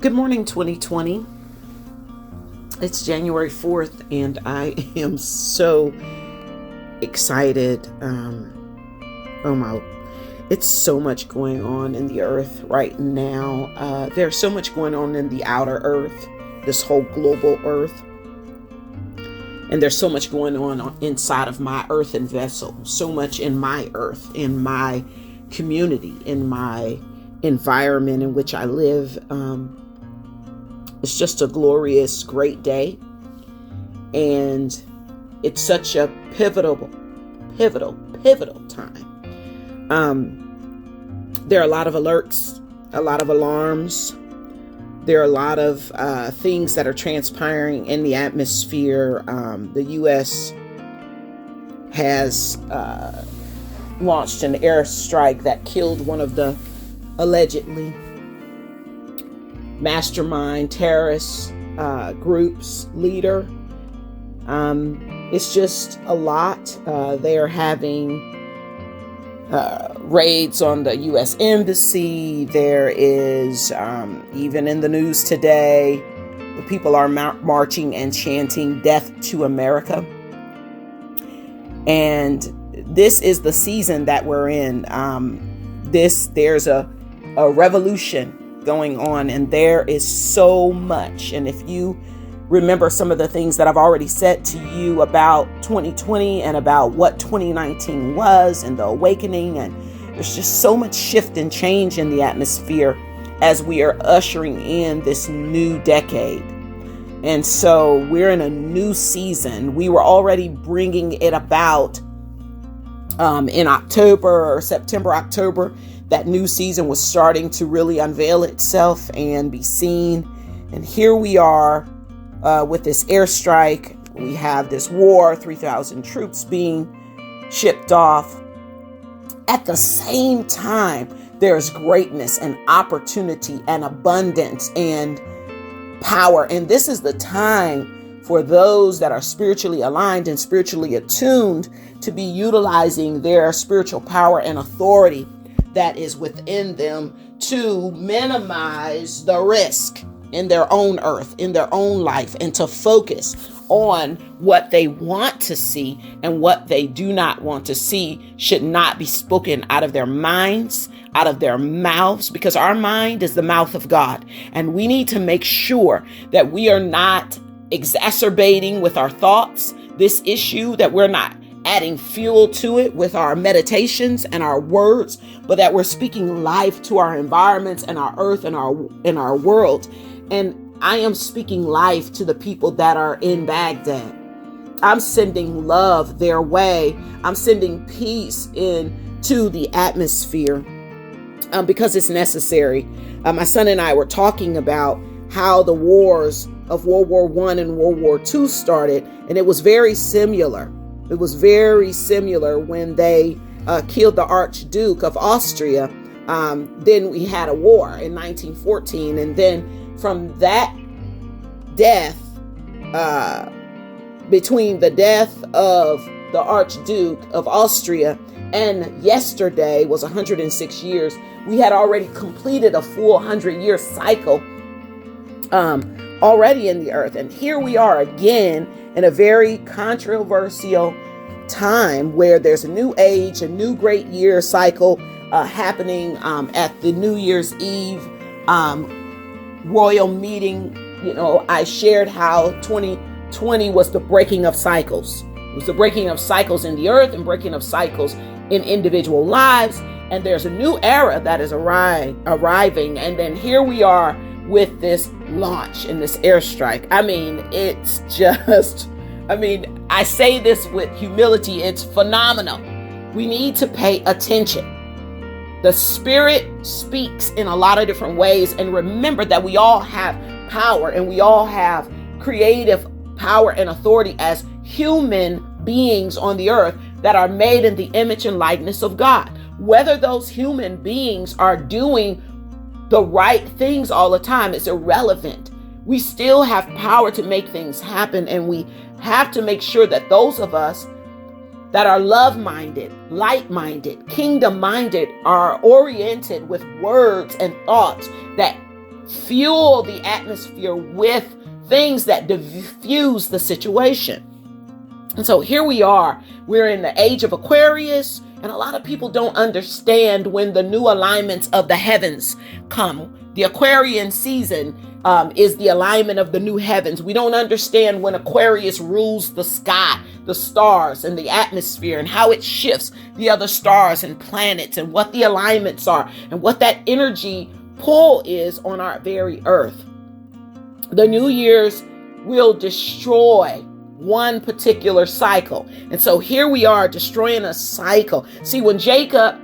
Good morning, 2020. It's January 4th, and I am so excited. It's so much going on in the earth right now. There's so much going on in the outer earth, this whole global earth. And there's so much going on inside of my earthen vessel, so much in my earth, in my community, in my environment in which I live. It's just a glorious, great day. And it's such a pivotal time. There are a lot of alerts, a lot of alarms. There are a lot of things that are transpiring in the atmosphere. The U.S. has launched an airstrike that killed one of the allegedly mastermind terrorist groups leader. It's just a lot. They are having raids on the U.S. Embassy. There is, even in the news today, the people are marching and chanting "Death to America." And this is the season that we're in. There's a revolution going on, and there is so much. And if you remember some of the things that I've already said to you about 2020 and about what 2019 was and the awakening, and there's just so much shift and change in the atmosphere as we are ushering in this new decade. And so we're in a new season. We were already bringing it about in October or September, October. That new season was starting to really unveil itself and be seen. And here we are with this airstrike. We have this war, 3,000 troops being shipped off. At the same time, there's greatness and opportunity and abundance and power. And this is the time for those that are spiritually aligned and spiritually attuned to be utilizing their spiritual power and authority that is within them to minimize the risk in their own earth, in their own life, and to focus on what they want to see, and what they do not want to see should not be spoken out of their minds, out of their mouths, because our mind is the mouth of God. And we need to make sure that we are not exacerbating with our thoughts this issue, that we're not adding fuel to it with our meditations and our words, but that we're speaking life to our environments and our earth and our world. And I am speaking life to the people that are in Baghdad. I'm sending love their way. I'm sending peace into the atmosphere because it's necessary. My son and I were talking about how the wars of World War I and World War II started, and it was very similar. It was very similar when they killed the Archduke of Austria. Then we had a war in 1914. And then from that death, between the death of the Archduke of Austria and yesterday was 106 years, we had already completed a full 100-year cycle already in the earth. And here we are again in a very controversial time where there's a new age, a new great year cycle happening at the New Year's Eve royal meeting. You know, I shared how 2020 was the breaking of cycles. It was the breaking of cycles in the earth and breaking of cycles in individual lives. And there's a new era that is arriving. And then here we are with this launch and this airstrike. I mean, it's just, I say this with humility. It's phenomenal. We need to pay attention. The Spirit speaks in a lot of different ways. And remember that we all have power, and we all have creative power and authority as human beings on the earth that are made in the image and likeness of God. Whether those human beings are doing the right things all the time is irrelevant. We still have power to make things happen, and we have to make sure that those of us that are love-minded, light-minded, kingdom-minded, are oriented with words and thoughts that fuel the atmosphere with things that diffuse the situation. And so here we are. We're in the age of Aquarius, and a lot of people don't understand when the new alignments of the heavens come. The Aquarian season is the alignment of the new heavens. We don't understand when Aquarius rules the sky, the stars, and the atmosphere, and how it shifts the other stars and planets, and what the alignments are, and what that energy pull is on our very earth. The New Year's will destroy one particular cycle. And so here we are destroying a cycle. See, when Jacob's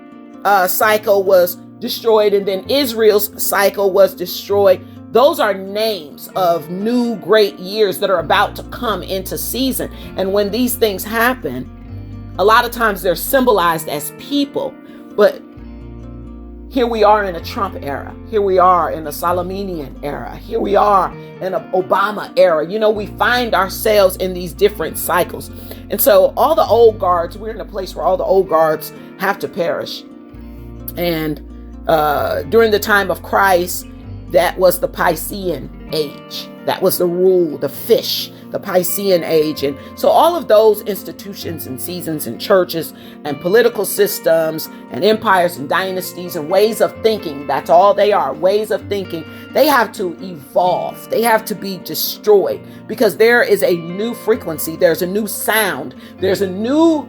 cycle was destroyed and then Israel's cycle was destroyed, those are names of new great years that are about to come into season. And when these things happen, a lot of times they're symbolized as people. But here we are in a Trump era. Here we are in a Solomonian era. Here we are in an Obama era. You know, we find ourselves in these different cycles. And so all the old guards, we're in a place where all the old guards have to perish. And during the time of Christ, that was the Piscean age. That was the rule, the fish, the Piscean age. And so all of those institutions and seasons and churches and political systems and empires and dynasties and ways of thinking, that's all they are, ways of thinking. They have to evolve. They have to be destroyed because there is a new frequency. There's a new sound. There's a new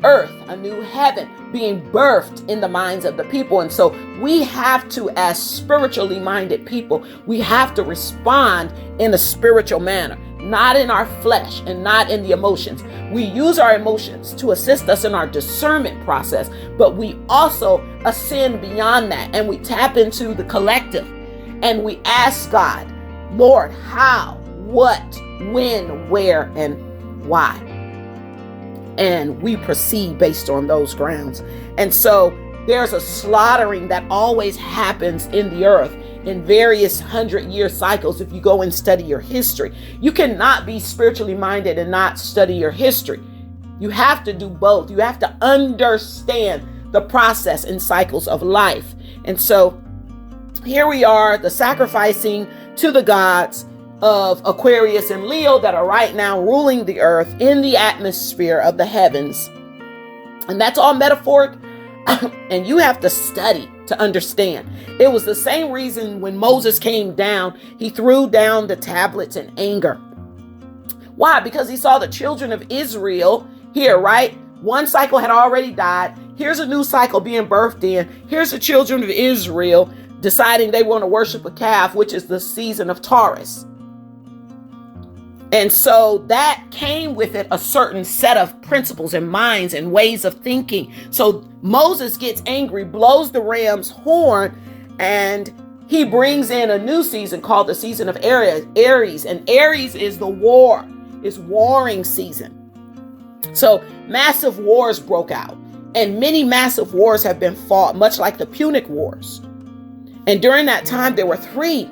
earth, a new heaven being birthed in the minds of the people. And so we have to, as spiritually minded people, we have to respond in a spiritual manner, not in our flesh and not in the emotions. We use our emotions to assist us in our discernment process, but we also ascend beyond that and we tap into the collective and we ask God, Lord, how, what, when, where, and why? And we proceed based on those grounds. And so there's a slaughtering that always happens in the earth in various 100-year cycles. If you go and study your history, you cannot be spiritually minded and not study your history. You have to do both. You have to understand the process and cycles of life. And so here we are, the sacrificing to the gods of Aquarius and Leo that are right now ruling the earth in the atmosphere of the heavens. And that's all metaphoric. And you have to study to understand. It was the same reason when Moses came down, he threw down the tablets in anger. Why? Because he saw the children of Israel here, right? One cycle had already died. Here's a new cycle being birthed in. Here's the children of Israel deciding they want to worship a calf, which is the season of Taurus. And so that came with it a certain set of principles and minds and ways of thinking. So Moses gets angry, blows the ram's horn, and he brings in a new season called the season of Aries. And Aries is the war, is warring season. So massive wars broke out, and many massive wars have been fought, much like the Punic Wars. And during that time, there were three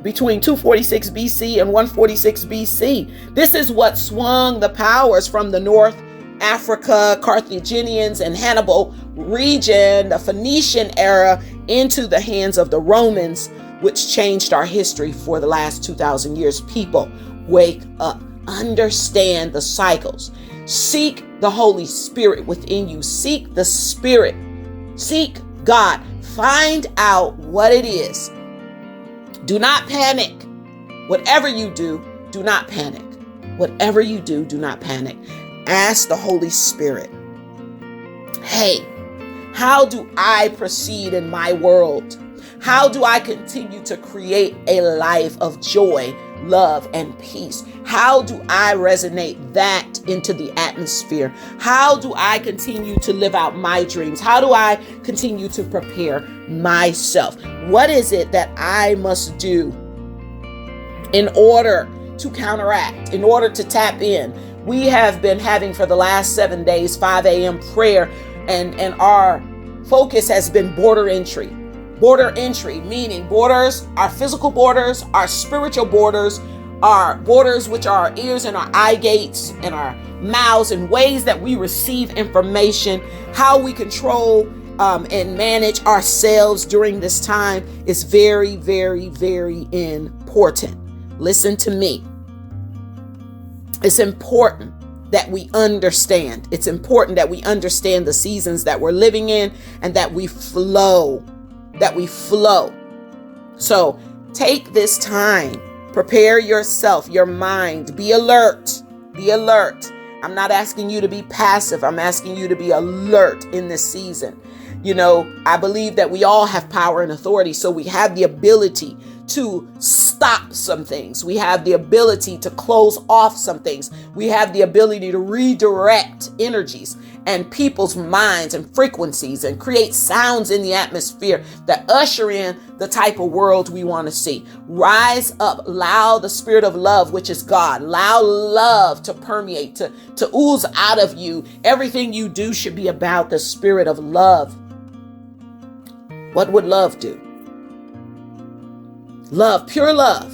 between 246 BC and 146 BC. This is what swung the powers from the North Africa, Carthaginians, and Hannibal region, the Phoenician era, into the hands of the Romans, which changed our history for the last 2,000 years. People, wake up. Understand the cycles. Seek the Holy Spirit within you. Seek the Spirit. Seek God. Find out what it is. Do not panic. Whatever you do, do not panic. Whatever you do, do not panic. Ask the Holy Spirit, hey, how do I proceed in my world? How do I continue to create a life of joy, love, and peace? How do I resonate that into the atmosphere? How do I continue to live out my dreams? How do I continue to prepare myself? What is it that I must do in order to counteract, in order to tap in? We have been having for the last 7 days, 5 a.m. prayer, and our focus has been border entry. Border entry, meaning borders, our physical borders, our spiritual borders, our borders, which are our ears and our eye gates and our mouths, and ways that we receive information, how we control and manage ourselves during this time is very, very, very important. Listen to me. It's important that we understand. It's important that we understand the seasons that we're living in and that we flow. So take this time, prepare yourself, your mind, be alert. I'm not asking you to be passive. I'm asking you to be alert in this season. I believe that we all have power and authority, so we have the ability to stop some things. We have the ability to close off some things. We have the ability to redirect energies and people's minds and frequencies and create sounds in the atmosphere that usher in the type of world we want to see. Rise up, allow the spirit of love, which is God, allow love to permeate, to ooze out of you. Everything you do should be about the spirit of love. What would love do? Love, pure love,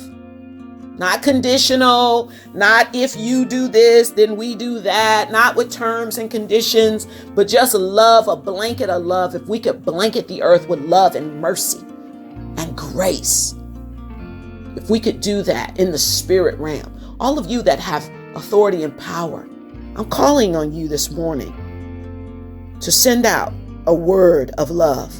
not conditional, not if you do this, then we do that, not with terms and conditions, but just love, a blanket of love. If we could blanket the earth with love and mercy and grace, if we could do that in the spirit realm, all of you that have authority and power, I'm calling on you this morning to send out a word of love.